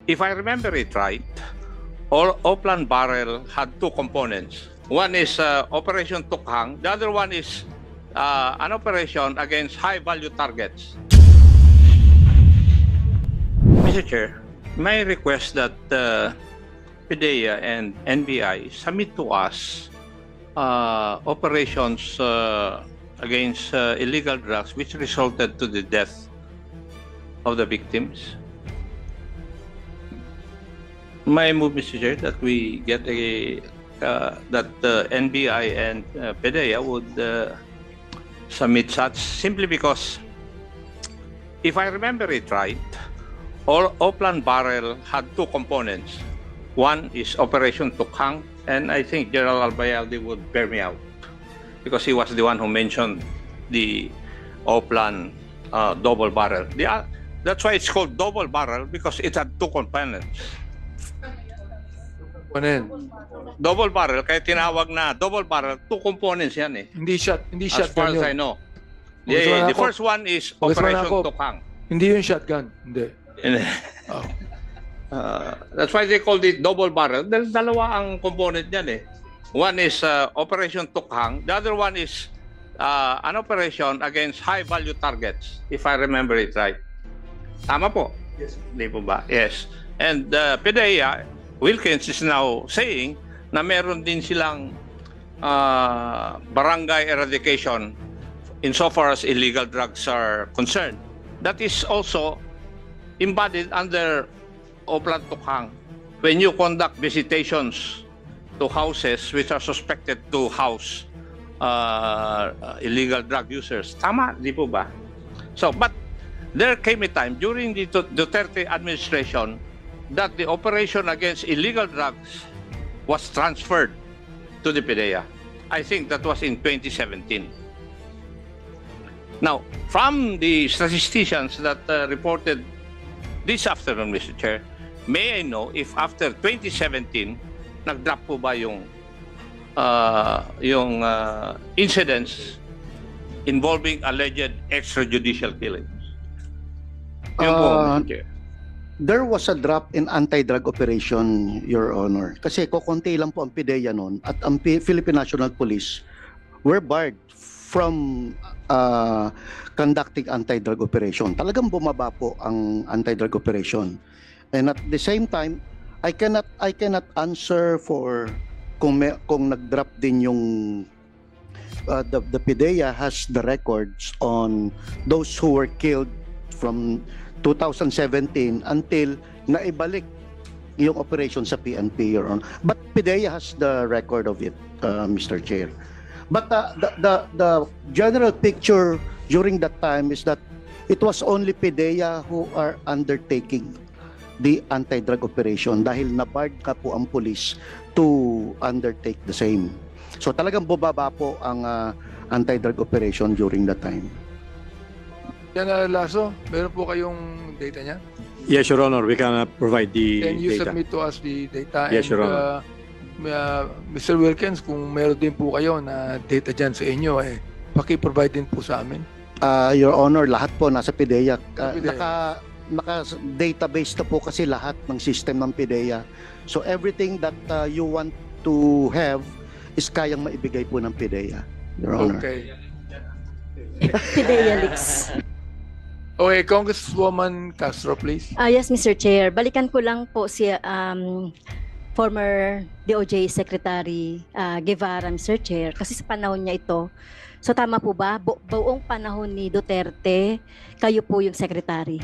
if I remember it right, Oplan Barrel had two components. One is Operation Tukhang. The other one is an operation against high-value targets. Mr. Chair, may I request that PDEA and NBI submit to us operations against illegal drugs which resulted to the death of the victims. May I move, Mr. Chair, that we get that NBI and PDEA would submit such, simply because, if I remember it right, Oplan Barrel had two components. One is Operation Tukhang, and I think General Albayalde would bear me out because he was the one who mentioned the Oplan double barrel. That's why it's called double barrel, because it had two components. Double barrel, kaya tinawag na double barrel, two components yan eh. Hindi As shotgun far as I know. The first one is Operation Tukhang. Hindi yung shotgun. Hindi. Oh. That's why they called it double barrel. Dahil dalawa ang component niyan eh. One is Operation Tukhang. The other one is an operation against high-value targets, if I remember it right. Tama po? Yes. Hindi po ba? Yes. And PDEA, Wilkins is now saying na meron din silang barangay eradication insofar as illegal drugs are concerned. That is also embodied under Oplan Tukhang. When you conduct visitations to houses which are suspected to house illegal drug users. Tama, di po ba? So, but there came a time during the Duterte administration that the operation against illegal drugs was transferred to the PDEA. I think that was in 2017. Now, from the statisticians that reported this afternoon, Mr. Chair, may I know if after 2017, nag-drop po ba yung incidents involving alleged extrajudicial killings? Yun po, Mr. Chair. There was a drop in anti-drug operation, Your Honor. Kasi kukunti lang po ang PDEA noon at ang Philippine National Police were barred from conducting anti-drug operation. Talagang bumaba po ang anti-drug operation. And at the same time, I cannot answer for kung nag-drop din yung the PDEA has the records on those who were killed from 2017 until naibalik yung operation sa PNP, Your Honor. But PDEA has the record of it, Mr. Chair. But the general picture during that time is that it was only PDEA who are undertaking the anti-drug operation dahil nabarred ka po ang police to undertake the same. So talagang bubaba po ang anti-drug operation during that time. General Lasso, meron po kayong data niya? Yes, Your Honor. We can provide the Can you data. submit to us the data? Yes, Your Honor. Mr. Wilkins, kung meron din po kayo na data dyan sa inyo, paki-provide din po sa amin. Your Honor, lahat po nasa PDEA. PDEA. Naka-database na po kasi lahat ng system ng PDEA. So everything that you want to have is kayang maibigay po ng PDEA, Your Honor. Okay. PDEA leaks. Okay, Congresswoman Castro, please. Yes, Mr. Chair. Balikan ko lang po si former DOJ Secretary Guevara, Mr. Chair, kasi sa panahon niya ito. So tama po ba? Buong panahon ni Duterte, kayo po yung secretary?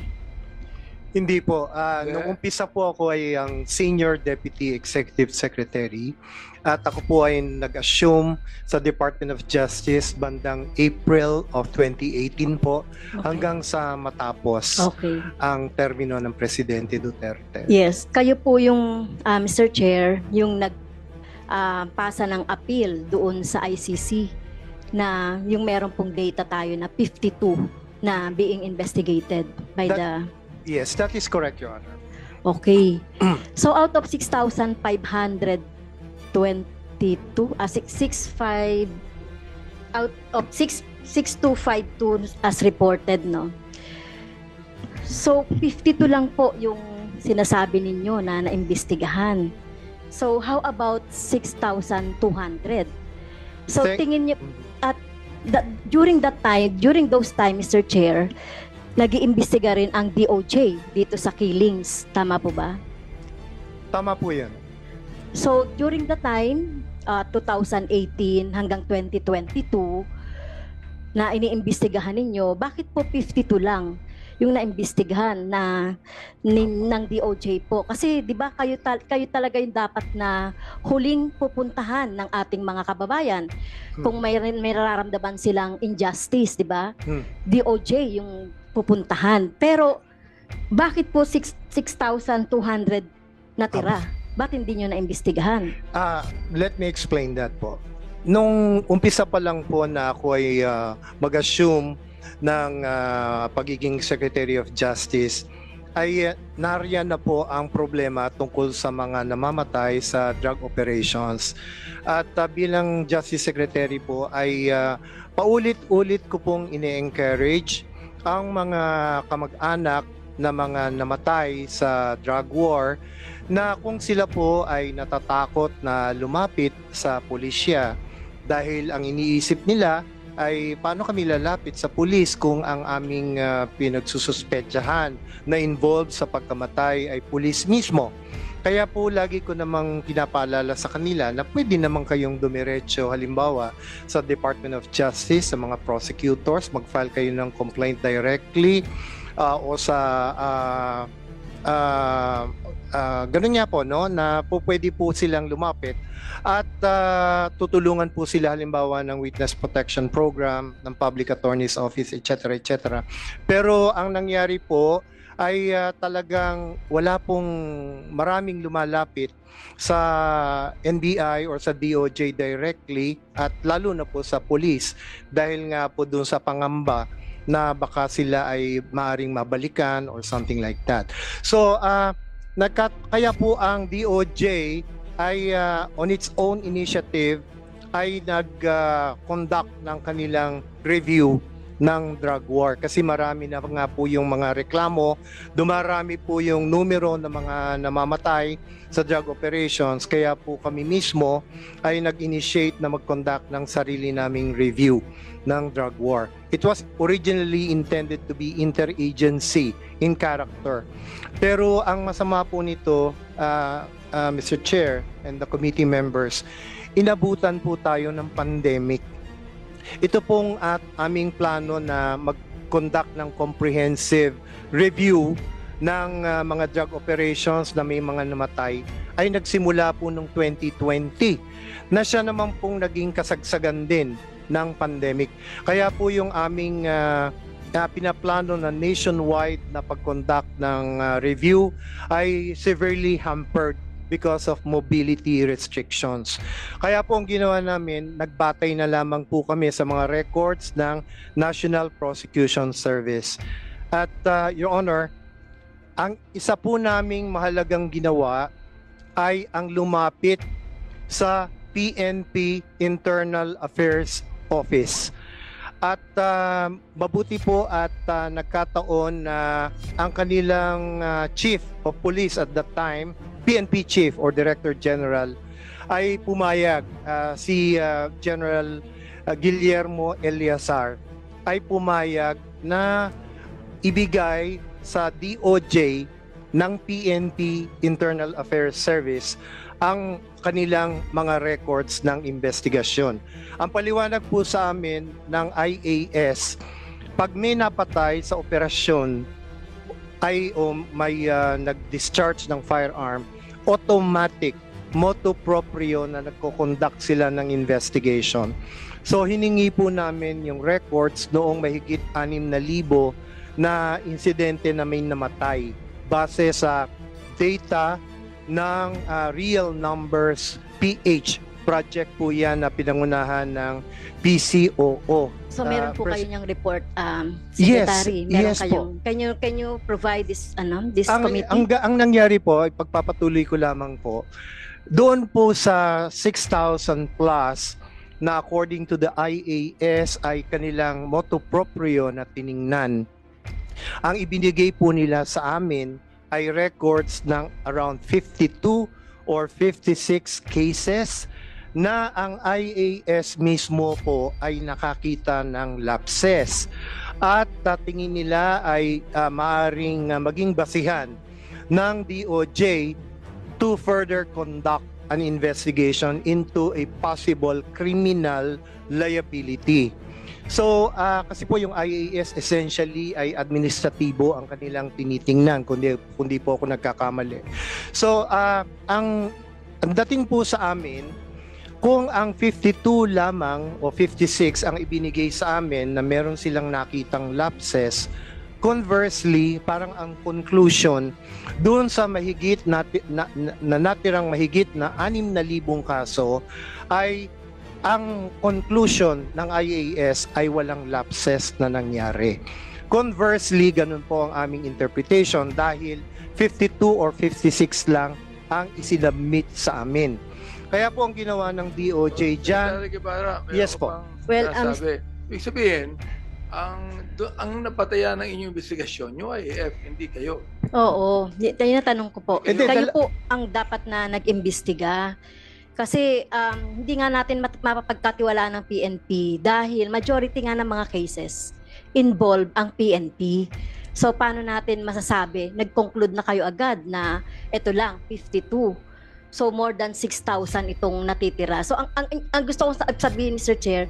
Hindi po. Nung umpisa po ako ay ang Senior Deputy Executive Secretary at ako po ay nag-assume sa Department of Justice bandang April of 2018 po hanggang sa matapos ang termino ng Presidente Duterte. Yes. Kayo po yung, Mr. Chair, yung nagpasa ng appeal doon sa ICC na yung meron pong data tayo na 52 na being investigated by the... Yes, that is correct, Your Honor. Okay. So out of 6,522, 65 out of 6252 as reported, no? So 52 lang po yung sinasabi ninyo na naimbestigahan. So how about 6,200? So Thank- tingin niyo at during those time, Mr. Chair, nag-iimbestiga rin ang DOJ dito sa killings. Tama po ba? Tama po yan. So during the time, 2018 hanggang 2022, na iniimbestigahan ninyo, bakit po 52 lang yung naimbestigahan ng DOJ po? Kasi 'di ba kayo talaga yung dapat na huling pupuntahan ng ating mga kababayan kung may nararamdaman silang injustice, 'di ba? DOJ yung pupuntahan. Pero bakit po 6,200 natira? Bakit hindi nyo naimbestigahan? Let me explain that po. Nung umpisa pa lang po na ako ay mag-assume ng pagiging Secretary of Justice, ay nariyan na po ang problema tungkol sa mga namamatay sa drug operations. At bilang Justice Secretary po ay paulit-ulit ko pong ine-encourage ang mga kamag-anak na mga namatay sa drug war na kung sila po ay natatakot na lumapit sa pulisya dahil ang iniisip nila ay paano kami lalapit sa pulis kung ang aming pinagsususpetsahan na involved sa pagkamatay ay pulis mismo. Kaya po lagi ko namang pinapaalala sa kanila na pwede naman kayong dumiretso halimbawa sa Department of Justice, sa mga prosecutors, mag-file kayo ng complaint directly o sa ganun nga po, no, na po pwede po silang lumapit at tutulungan po sila halimbawa ng Witness Protection Program, ng Public Attorney's Office, etc. etc. Pero ang nangyari po ay talagang wala pong maraming lumalapit sa NBI or sa DOJ directly at lalo na po sa police dahil nga po doon sa pangamba na baka sila ay maaring mabalikan or something like that. So, kaya po ang DOJ ay on its own initiative ay nag-conduct ng kanilang review ng drug war kasi marami na nga po yung mga reklamo, dumarami po yung numero ng mga namamatay sa drug operations kaya po kami mismo ay nag-initiate na mag-conduct ng sarili naming review ng drug war. It was originally intended to be interagency in character. Pero ang masama po nito, Mr. Chair and the committee members, inabutan po tayo ng pandemic. Ito pong aming plano na mag-conduct ng comprehensive review ng mga drug operations na may mga namatay ay nagsimula po noong 2020 na siya naman pong naging kasagsagan din ng pandemic. Kaya po yung aming pinaplano na nationwide na pag-conduct ng review ay severely hampered because of mobility restrictions. Kaya po ang ginawa namin, nagbatay na lamang po kami sa mga records ng National Prosecution Service. At Your Honor, ang isa po naming mahalagang ginawa ay ang lumapit sa PNP Internal Affairs Office. At mabuti po at nagkataon na ang kanilang Chief of Police at that time, PNP Chief or Director General, ay pumayag. Si General Guillermo Eleazar ay pumayag na ibigay sa DOJ ng PNP Internal Affairs Service ang kanilang mga records ng investigasyon. Ang paliwanag po sa amin ng IAS, pag may napatay sa operasyon ay may nag-discharge ng firearm, automatic motu proprio na nagko-conduct sila ng investigation. So hiningi po namin yung records noong mahigit 6,000 na insidente na may namatay base sa data ng Real Numbers PH project po yan na pinangunahan ng PCOO. So meron po kayo niyang report, Yes, Secretary? Meron yes po. Can you provide this committee? Ang nangyari po, pagpapatuloy ko lamang po, doon po sa 6,000 plus na according to the IAS ay kanilang motu proprio na tiningnan. Ang ibinigay po nila sa amin ay records ng around 52 or 56 cases na ang IAS mismo po ay nakakita ng lapses at tingin nila ay maaring maging basihan ng DOJ to further conduct an investigation into a possible criminal liability. So, kasi po yung IAS essentially ay administratibo ang kanilang tinitingnan, kundi po ako nagkakamali. So, ang dating po sa amin, kung ang 52 lamang o 56 ang ibinigay sa amin na meron silang nakitang lapses, conversely, parang ang conclusion doon sa mahigit na natirang mahigit na 6,000 kaso ay ang conclusion ng IAS ay walang lapses na nangyari. Conversely, ganun po ang aming interpretation dahil 52 or 56 lang ang isinabmit sa amin. Kaya po ang ginawa ng DOJ dyan. Yes po. Well, ibig sabihin, ang napatayan ng inyong investigasyon, yung IAF, hindi kayo. Oo, tayo na tanong ko po. Hindi, Kayo po ang dapat na nag-imbestiga. Kasi hindi nga natin mapapagkatiwalaan ng PNP dahil majority nga ng mga cases involve ang PNP. So paano natin masasabi? Nag-conclude na kayo agad na ito lang, 52. So more than 6,000 itong natitira. So ang gusto kong sabihin, Mr. Chair,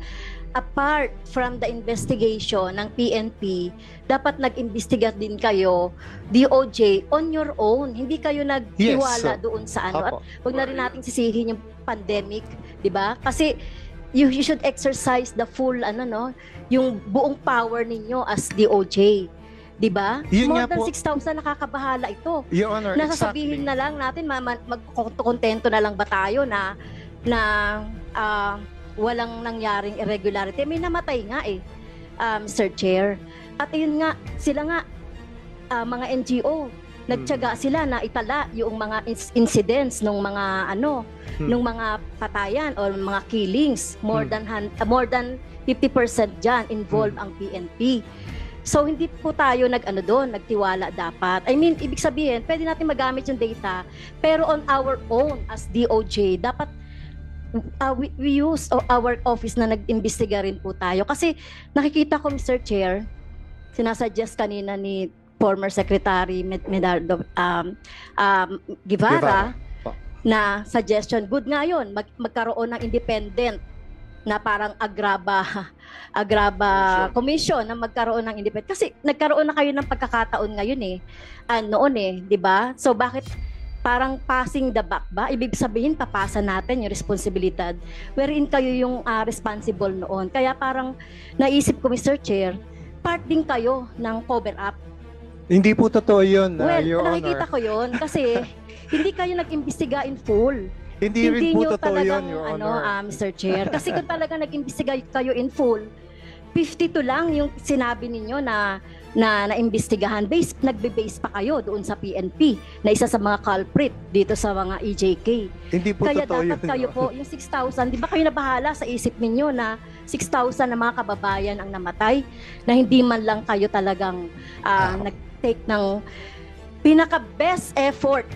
apart from the investigation ng PNP, dapat nag-imbestiga din kayo, DOJ, on your own. Hindi kayo nagtiwala doon sa ano. At huwag na rin nating sisihin yung pandemic, di ba? Kasi you should exercise the full, yung buong power ninyo as DOJ. Di ba? More than 6,000 nakakabahala ito. Your Honor, Nasasabihin na lang natin, magkontento na lang ba tayo na walang nangyaring irregularity. May namatay nga Mr. Chair. At yun nga, sila nga, mga NGO, nagtiyaga sila na itala yung mga incidents ng mga nung mga patayan or mga killings. More than 50% dyan involved ang PNP. So hindi po tayo nagtiwala dapat. I mean, ibig sabihin, pwede natin magamit yung data, pero on our own as DOJ, dapat we use our office na nag-imbestiga rin po tayo. Kasi nakikita ko, Mr. Chair, sinasuggest kanina ni former Secretary Medardo Guevara na suggestion, good nga yun, magkaroon ng independent na parang agraba commission na magkaroon ng independent. Kasi nagkaroon na kayo ng pagkakataon ngayon noon di ba? So bakit parang passing the buck ba? Ibig sabihin, papasa natin yung responsibilidad wherein kayo yung responsible noon. Kaya parang naisip ko, Mr. Chair, part din kayo ng cover-up. Hindi po totoo yun, Your Honor. Nakikita ko yun kasi hindi kayo nag-imbestiga in full. Hindi rin po totoo yun, Your Honor. Mr. Chair. Kasi kung talaga nag-imbestiga kayo in full, 52 lang yung sinabi ninyo na naimbestigahan. Nagbe-base pa kayo doon sa PNP na isa sa mga culprit dito sa mga EJK. Hindi po Kaya totoo dapat yun. kayo po, yung 6,000, di ba kayo nabahala sa isip ninyo na 6,000 na mga kababayan ang namatay na hindi man lang kayo talagang nag-take ng pinaka-best effort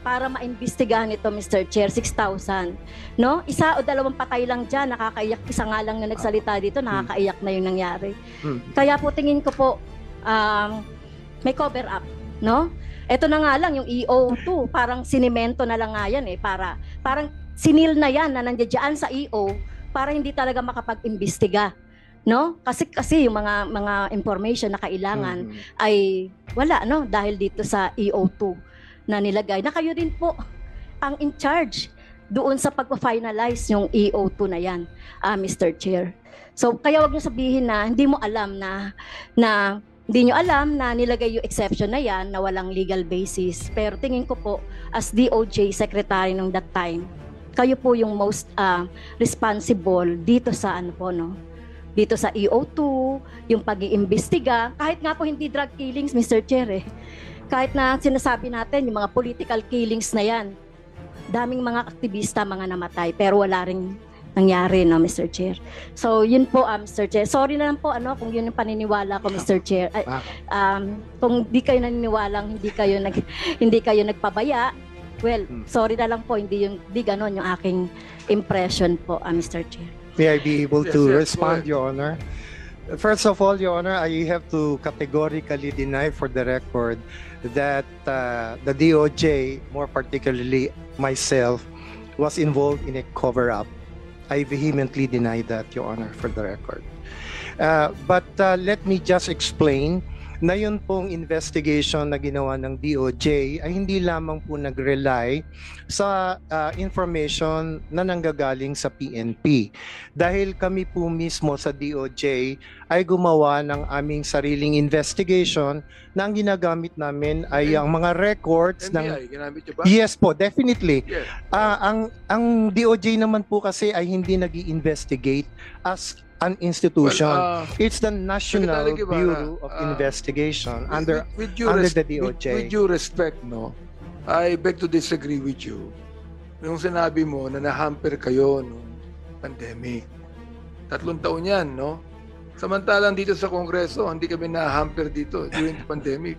para maimbestigahan ito, Mr. Chair, 6,000. No? Isa o dalawang patay lang dyan, nakakaiyak. Isa nga lang na nagsalita dito, nakakaiyak na yung nangyari. Kaya po tingin ko po, may cover up. No? Ito na nga lang, yung EO2, parang sinimento na lang nga yan parang sinil na yan na nandiyan sa EO para hindi talaga makapag-imbestiga. No? Kasi yung mga information na kailangan ay wala, no? Dahil dito sa EO2 na nilagay, na kayo rin po ang in charge doon sa pagpa-finalize yung EO2 na yan, Mr. Chair. So, kaya wag niyo sabihin na hindi mo alam na hindi nyo alam na nilagay yung exception na yan na walang legal basis. Pero tingin ko po, as DOJ Secretary nung that time, kayo po yung most responsible dito sa dito sa EO2, yung pag-iimbestiga, kahit nga po hindi drug killings, Mr. Chair kahit na sinasabi natin yung mga political killings na yan, daming mga aktivista mga namatay pero wala ring nangyari, no, Mr. Chair. So, yun po, Mr. Chair. Sorry na lang po, kung yun yung paniniwala ko, Mr. Chair. Ay, kung di kayo naniniwalang hindi kayo nagpabaya, well, sorry na lang po, di ganon yung aking impression po, Mr. Chair. May I be able Yes, to yes, respond, Your Honor? First of all, Your Honor, I have to categorically deny for the record that the DOJ, more particularly myself, was involved in a cover-up. I vehemently deny that, Your Honor, for the record. But let me just explain na yun pong investigation na ginawa ng DOJ ay hindi lamang po nag-rely sa information na nanggagaling sa PNP. Dahil kami po mismo sa DOJ ay gumawa ng aming sariling investigation na ang ginagamit namin ay ang mga records ng... NBI, ginamit niyo ba? Yes po, definitely. Yes. Ang DOJ naman po kasi ay hindi nag-i-investigate as an institution. Well, It's the National Secretary Guevara, Bureau of Investigation under with the DOJ. With due respect, no, I beg to disagree with you. Nung sinabi mo na nahamper kayo nung pandemic. 3 taon yan, no? Samantalang dito sa Kongreso, hindi kami nahamper dito during the pandemic.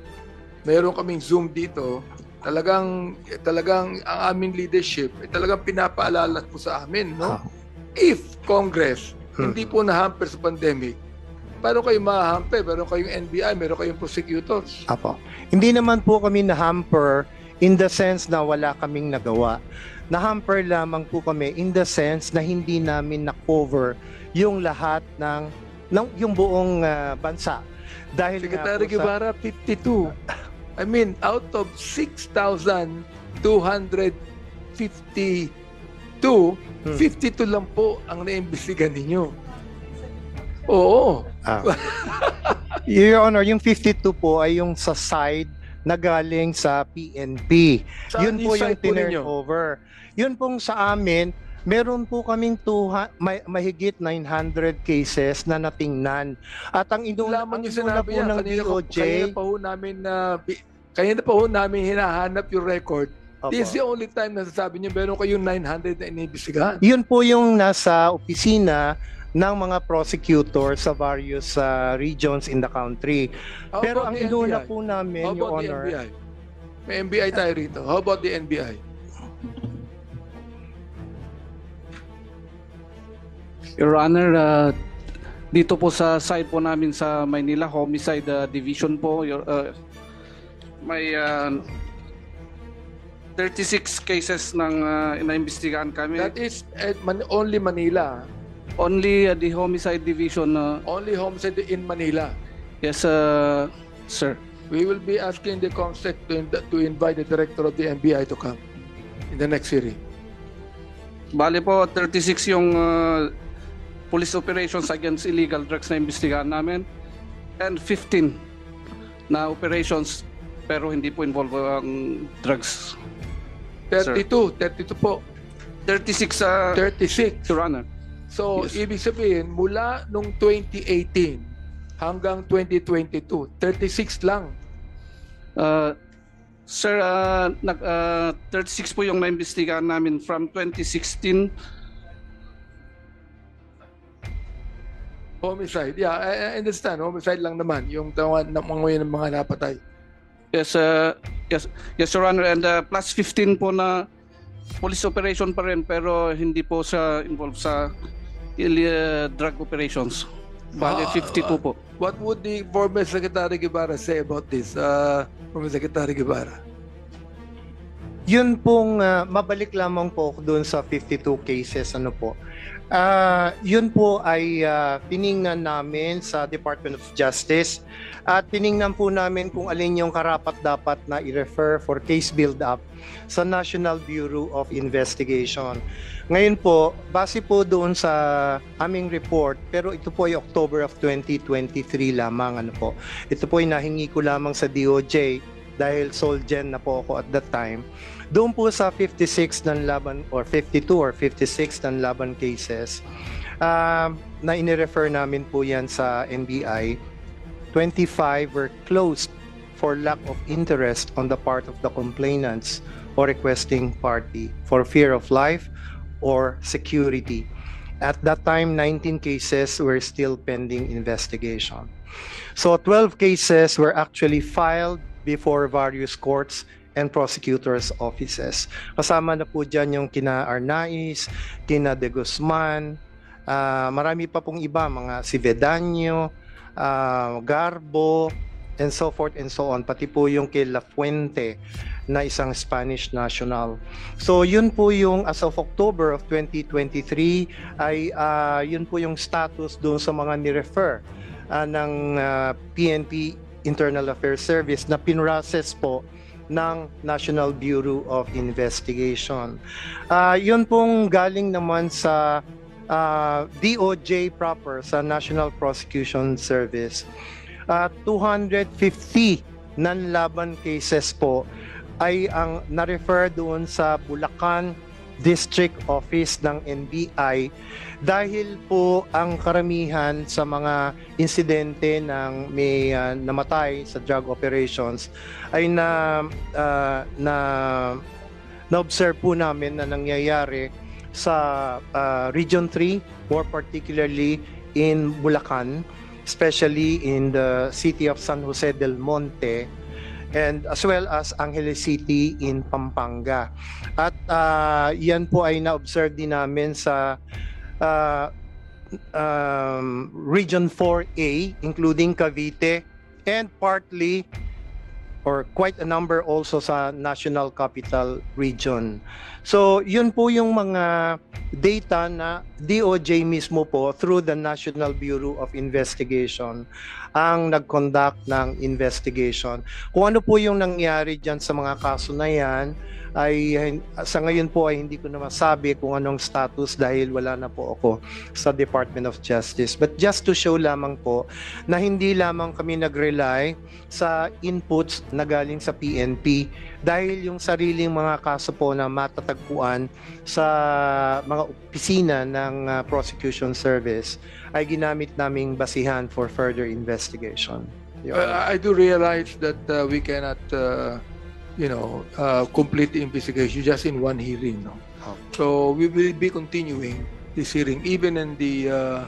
Meron kaming Zoom dito. Talagang ang aming leadership ay talagang pinapaalala po sa amin, no? If Congress hindi po na-hamper sa pandemic, paano kayo ma-hamper? Meron kayong NBI, meron kayong prosecutors. Apo. Hindi naman po kami na-hamper in the sense na wala kaming nagawa. Na-hamper lamang po kami in the sense na hindi namin na-cover yung lahat ng yung buong bansa. Dahil Secretary Guevara, 52. I mean, out of 6,252, 52 lang po ang naimbestigan ninyo. Oo. Your Honor, yung 52 po ay yung sa side na galing sa PNP. Saan Yun po yung side po ninyo? turnover. Yun pong sa amin, meron po kaming mahigit 900 cases na natingnan. At ang Lamang yung inuna sinabi po niya, ng DOJ, kanina pa ho namin hinahanap yung record. Opo. This is the only time na sasabi niyo meron kayong 900 na iniimbestigahan. yun po yung nasa opisina ng mga prosecutors sa various regions in the country. How Pero about ang the inuna NBI? po namin, How Your about the Honor, NBI? May NBI tayo rito. How about the NBI? Your Honor, dito po sa side po namin sa Maynila, Homicide Division po, may 36 cases ng inaimbestigahan kami. That is only Manila. Only the Homicide Division. Only homicide in Manila. Yes, sir. We will be asking the COMSEC to invite the director of the NBI to come in the next hearing. Bale po, 36 yung police operations against illegal drugs na imbestigahan namin and 15 na operations pero hindi po involve ang drugs. 32 po. 36, 36. Your Honor. So, Yes. ibig sabihin, mula nung 2018 hanggang 2022, 36 lang. Sir, 36 po yung naimbestigahan namin from 2016. Homicide. Yeah, I understand. Homicide lang naman. Yung mga napatay. Yes, yes, Your Honor. And plus 15 po na police operation pa rin pero hindi po sa involved sa drug operations. Bale, 52 po. What would the former Secretary Guevara say about this, former Secretary Guevara? yun pong mabalik lamang po ako doon sa 52 cases ano po. Yun po ay tiningnan namin sa Department of Justice at tiningnan po namin kung alin yung karapat-dapat na i-refer for case build-up sa National Bureau of Investigation. Ngayon po, base po doon sa aming report, pero ito po ay October of 2023 lamang ano po. Ito po ay nahingi ko lamang sa DOJ dahil sole gen na po ako at that time. Doon po sa 56 ng laban or 52 or 56 ng laban cases na inirefer namin po yan sa NBI, 25 were closed for lack of interest on the part of the complainants or requesting party for fear of life or security. At that time, 19 cases were still pending investigation. So 12 cases were actually filed before various courts and prosecutors' offices. Kasama na po dyan yung kina Arnaiz, kina De Guzman, marami pa pong iba, mga si Vedaño, Garbo, and so forth and so on. Pati po yung kay La Fuente na isang Spanish national. So yun po yung as of October of 2023 ay yun po yung status doon sa mga ni-refer ng PNP Internal Affairs Service na pinrocess po ng National Bureau of Investigation. Yun pong galing naman sa DOJ proper, sa National Prosecution Service. 250 nanlaban cases po ay ang na-refer doon sa Bulacan District Office ng NBI dahil po ang karamihan sa mga insidente ng may namatay sa drug operations ay na-observe po namin na nangyayari sa Region 3, more particularly in Bulacan, especially in the city of San Jose del Monte, and as well as Angeles City in Pampanga. At yan po ay na-observe din namin sa Region 4A, including Cavite, and partly or quite a number also sa National Capital Region. So yun po yung mga data na DOJ mismo po through the National Bureau of Investigation ang nag-conduct ng investigation. Kung ano po yung nangyari dyan sa mga kaso na yan, ay sa ngayon po ay hindi ko na masabi kung anong status dahil wala na po ako sa Department of Justice. But just to show lamang po na hindi lamang kami nag-rely sa inputs na galing sa PNP dahil yung sariling mga kaso po na matatagpuan sa mga opisina ng Prosecution Service ay ginamit naming basihan for further investigation. I do realize that we cannot complete the investigation just in one hearing. No? So we will be continuing this hearing even in the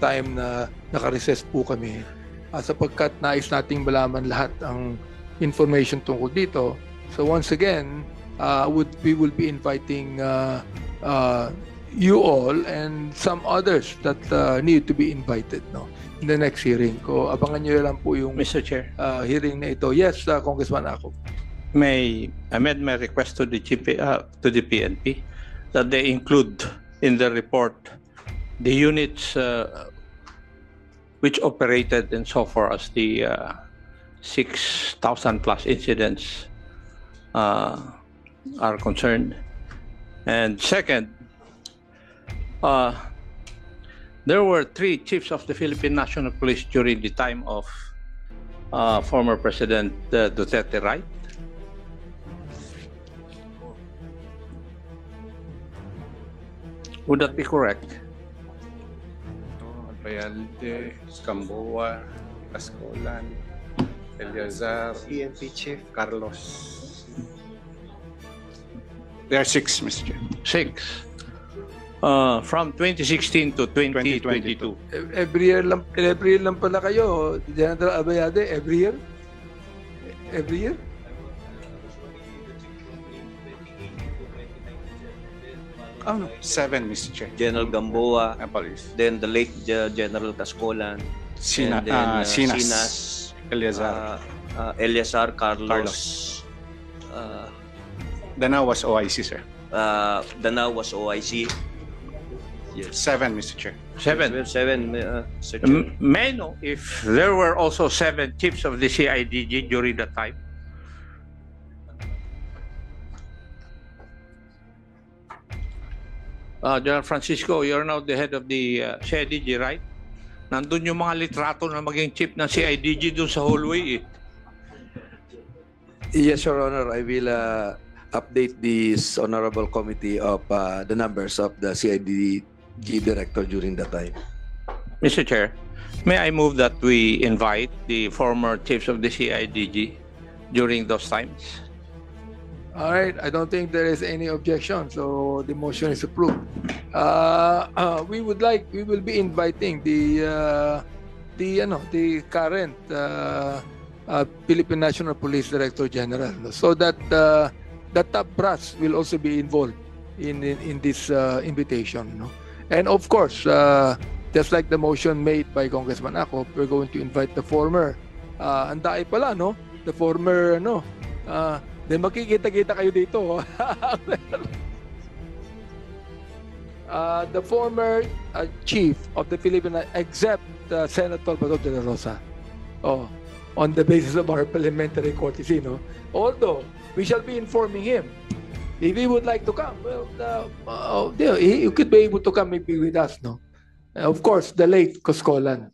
time na naka-recess po kami sapagkat nais nating malaman lahat ang information tungkol dito. So once again, we will be inviting you all and some others that need to be invited in the next hearing. Ko abangan niyo lang po yung Mr. Chair, hearing na ito. Yes, Congressman Ako. may amend my request to the PNP that they include in the report the units which operated and so far as the 6,000 plus incidents are concerned. And second, there were 3 chiefs of the Philippine National Police during the time of former President Duterte, right? Would that be correct? Bayalde, Gamboa, Cascolan, Eleazar, PNP Chief Carlos. There are 6, Mr. Chair. 6. From 2016 to 2022. Every year lang pala kayo, General Abayade, every year? Every year? Oh, no. 7, Mr. Chair. General Gamboa, Police. then the late General Cascolan, and then Sinas, Eleazar. Eleazar, Carlos. Danao was OIC, sir. Danao was OIC. Yes. 7, Mr. Chair. 7. Sir Chair. May I know if there were also 7 chiefs of the CIDG during that time? General Francisco, you're now the head of the CIDG, right? Nandun yung mga litrato na maging chief ng CIDG dun sa hallway eh. Yes, Your Honor. I will update this honorable committee of the numbers of the CIDG director during that time. Mr. Chair, may I move that we invite the former chiefs of the CIDG during those times? All right, I don't think there is any objection, so the motion is approved. We will be inviting the current Philippine National Police Director General, no? So that the top brass will also be involved in this invitation, no? And of course, just like the motion made by Congressman Ako, we're going to invite the former andaay pala, no? The former then makikita-kita kayo dito. The former chief of the Philippine, except Senator Bato de la Rosa. On the basis of our parliamentary courtesy, no? Although we shall be informing him if he would like to come. Well, he could be able to come maybe with us, no? Of course, the late Coscolan.